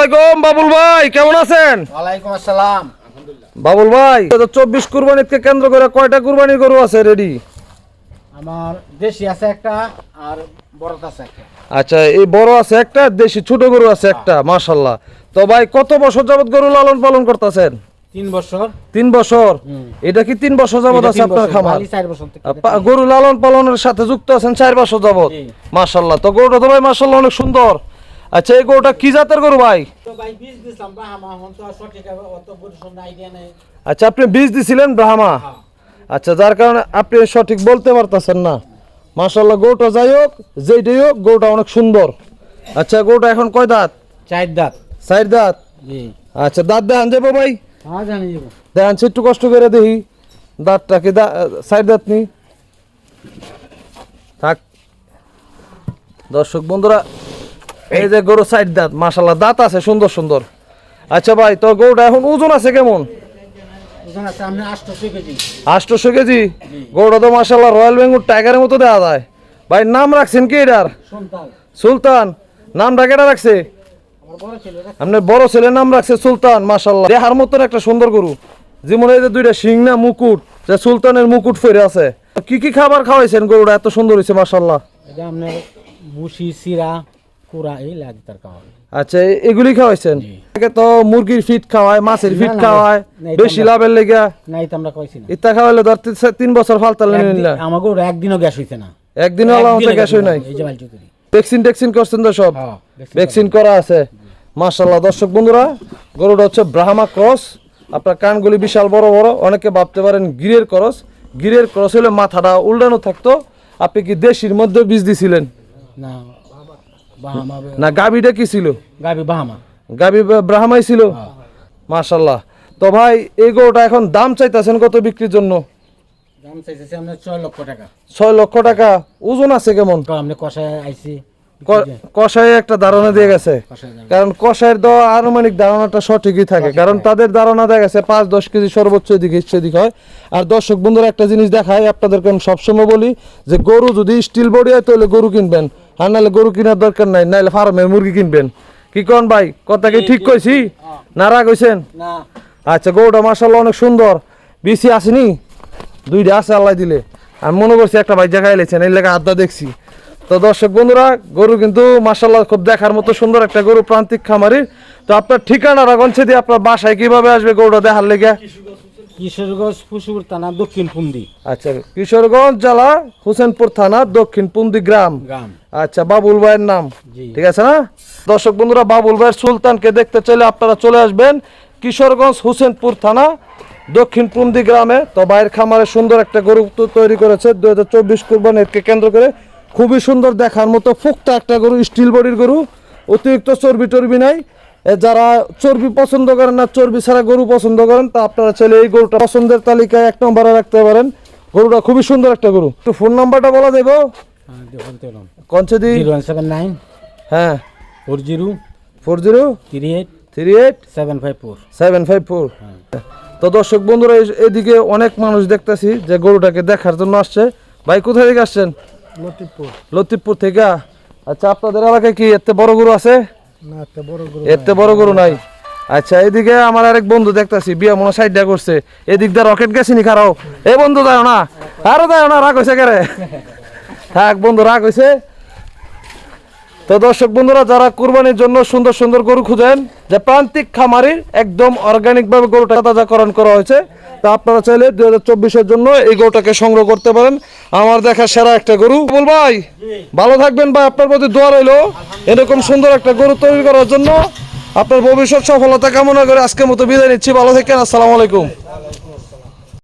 আলাইকুম বাবুল ভাই, কেমন আছেন? ওয়ালাইকুম আসসালাম। বাবুল ভাই, 24 কুরবানিকে কেন্দ্র করে কয়টা কুরবানির গরু আছে রেডি? আমার দেশি আছে একটা আর বড় আছে একটা। আচ্ছা, এই বড় আছে একটা, দেশি ছোট গরু আছে একটা, মাশাআল্লাহ। তো ভাই কত বছর যাবত গরু লালন পালন করতেছেন? 3 বছর। 3 বছর? এটা কি 3 বছর যাবত আছে আপনার খামার? 4 বছর থেকে গরু লালন পালনের সাথে যুক্ত আছেন 4 বছর যাবত, মাশাআল্লাহ। তো গরুটা তো ভাই মাশাআল্লাহ অনেক সুন্দর। আচ্ছা, এই গরুটা কি জাতের গরু ভাই? তো ভাই বীজ দিলাম ব্রাহ্মা, হন তো সঠিক অত পরিশ্রম আইডিয়া নাই। আচ্ছা, আপনি বীজ দিছিলেন ব্রাহ্মা? আচ্ছা, যার কারণে আপনি সঠিক বলতে পারতেছেন না। মাশাআল্লাহ, গরুটা যাই হোক যেইটাই হোক, গরুটা অনেক সুন্দর। আচ্ছা, গরুটা এখন কয় দাঁত? 4 দাঁত। 4 দাঁত? জি। আচ্ছা, দাঁত দেখান যাবো ভাই? হ্যাঁ, জানি যাব। দেখান একটু কষ্ট করে দেখি দাঁতটা কি 4 দাঁত নি থাক। দর্শক বন্ধুরা, এই যে গরু 4 দাঁত, মাশাআল্লাহ দাঁত আছে সুন্দর সুন্দর। আচ্ছা ভাই, তো গরুটা এখন ওজন আছে কেমন? ওজন আছে আপনি 800 কেজি। 800 কেজি? গরুটা তো মাশাআল্লাহ রয়্যাল বেঙ্গল টাইগারের মতো দেওয়া যায়। ভাই নাম রাখছেন কি এটার? সুলতান। সুলতান নামটা কেটা রাখছে? আমার বড় ছেলে। আপনার বড় ছেলের নাম রাখছে সুলতান, মাশাআল্লাহ। দেহার মতন একটা সুন্দর গরু, যেমন এই যে দুইটা শিং না মুকুট, যে সুলতানের মুকুট ফেরে আছে। কি কি খাবার খাওয়াইছেন গরুটা এত সুন্দর হয়েছে মাশাআল্লাহ? এটা আপনার বুসি সিরা কুড়া এই লাগে তার খাওয়া। আচ্ছা, এগুলি খাওয়াইছেন? আগে তো মুরগির ফিট খাওয়ায়, মাছের ফিট খাওয়ায়, বেশি লাভের লেগে। না, এটা আমরা কইছি না। ইত্তা খাওয়াইলে ধর 3 বছর ফালতালেন নিলা। আমাকে একদিনও গ্যাস হইছে না। একদিনও আলাদা গ্যাস হয় নাই? এই যে বালচুরি ভ্যাকসিন করছেন তো সব? হ্যাঁ, ভ্যাকসিন করা আছে, মাশাআল্লাহ। দর্শক বন্ধুরা, গরুটা হচ্ছে ব্রাহ্মা ক্রস। আপনার কানগুলি বিশাল বড় বড়। অনেকে ভাবতে পারেন গিরের ক্রস। গিরের ক্রস হলে মাথাটা উল্টানো থাকতো। আপনি কি দেশির মধ্যে বীজ দিছিলেন? না, বাহামা। না, গাবিটা কি ছিল? গাবি বাহামা। গাবি ব্রাহ্মাই ছিল, মাশাআল্লাহ। তো ভাই, এই গরুটা এখন দাম চাইতেছেন কত বিক্রির জন্য? দাম চাইছে আমরা 6 লক্ষ টাকা। 6 লক্ষ টাকা? ওজন আছে কেমন? তো আমরা কষায় আইছি। কষায় একটা ধারণা দিয়ে গেছে, কারণ কষায়ের দেওয়া আনুমানিক ধারণাটা সঠিকই থাকে, কারণ তাদের ধারণা দেখা গেছে 5-10 কেজি সর্বোচ্চ এদিকে সেদিক হয়। আর দর্শক বন্ধুরা, একটা জিনিস দেখায় আপনাদেরকে, আমি সবসময় বলি যে গরু যদি স্টিল বডি হয় তাহলে গরু কিনবেন, আর নাহলে গরু কেনার দরকার নাই, নাহলে ফার্মের মুরগি কিনবেন। কি কোন ভাই, কথা কি ঠিক কইছি না রাগ হইছেন? না। আচ্ছা, গরুটা মাশাআল্লাহ অনেক সুন্দর। বিসি আসেনি? 2টা আছে আল্লাহ দিলে। আমি মনে করছি একটা ভাই জায়গায় লেছেন, এই লেগে আড্ডা দেখছি। তো দর্শক বন্ধুরা, গরু কিন্তু মাশাআল্লাহ খুব দেখার মতো সুন্দর একটা গরু, প্রান্তিক খামারি। তো আপনার ঠিকানাটা গঞ্চে দিয়ে আপনার বাসায় কিভাবে আসবে গরুটা দেখার লেগে? কিশোরগঞ্জ ফুসুপুর থানা দক্ষিণ পুন্দি। আচ্ছা, কিশোরগঞ্জ জেলা হোসেনপুর থানা দক্ষিণ পুন্দি গ্রাম। আচ্ছা, বাবুল ভাইয়ের নাম, ঠিক আছে না? দর্শক বন্ধুরা, বাবুল ভাইয়ের সুলতানকে দেখতে চাইলে আপনারা চলে আসবেন কিশোরগঞ্জ হোসেনপুর থানা দক্ষিণ পুন্দি গ্রামে। তো ভাইয়ের খামারে সুন্দর একটা গরু তৈরি করেছে 2024 কুরবানিকে কেন্দ্র করে। খুবই সুন্দর দেখার মতো ফুকটা একটা গরু, স্টিল বডির গরু, অতিরিক্ত চর্বি টর্বি নাই। যারা চর্বি পছন্দ করেন না, চর্বি ছাড়া গরু পছন্দ করেন, তা আপনারা চাইলে এই গরুটা পছন্দের তালিকায় 1 নম্বরে রাখতে পারেন। গরুটা খুবই সুন্দর একটা গরু। একটু ফোন নাম্বারটা বলা দেবো? কনসেদি 0179 হ্যাঁ 40 40 38 38 754 754। তো দর্শক বন্ধুরা, এদিকে অনেক মানুষ দেখতেছি যে গরুটাকে দেখার জন্য আসছে। ভাই কোথায় থেকে আসছেন? লতিফপুর থেকে। আচ্ছা, আপনাদের এলাকায় কি এত বড় গরু আছে? না, এত বড় গরু নাই। আচ্ছা, এদিকে আমার আরেক বন্ধু দেখতেছি বিয়া মনে সাইডটা করছে, এদিক দিয়ে রকেট গেছিনি খারাও। এই বন্ধু দাও না, আরো দাও না, রাগ হয়েছে কেরে? থাক বন্ধু, রাগ হয়েছে। তো দর্শক বন্ধুরা, যারা কুরবানির জন্য সুন্দর সুন্দর গরু খুঁজেন, যে প্রান্তিক খামারির একদম অর্গানিক ভাবে গরুটা তাজাকরণ করা হয়েছে, তা আপনারা চাইলে 2024-এর জন্য এই গরুটাকে সংগ্রহ করতে পারেন। আমার দেখা সেরা একটা গরু। বল ভাই, ভালো থাকবেন ভাই, আপনার প্রতি দোয়া রইল এরকম সুন্দর একটা গরু তৈরি করার জন্য। আপনার ভবিষ্যৎ সফলতা কামনা করে আজকের মতো বিদায় নিচ্ছি। ভালো থাকেন, আসসালামু আলাইকুম।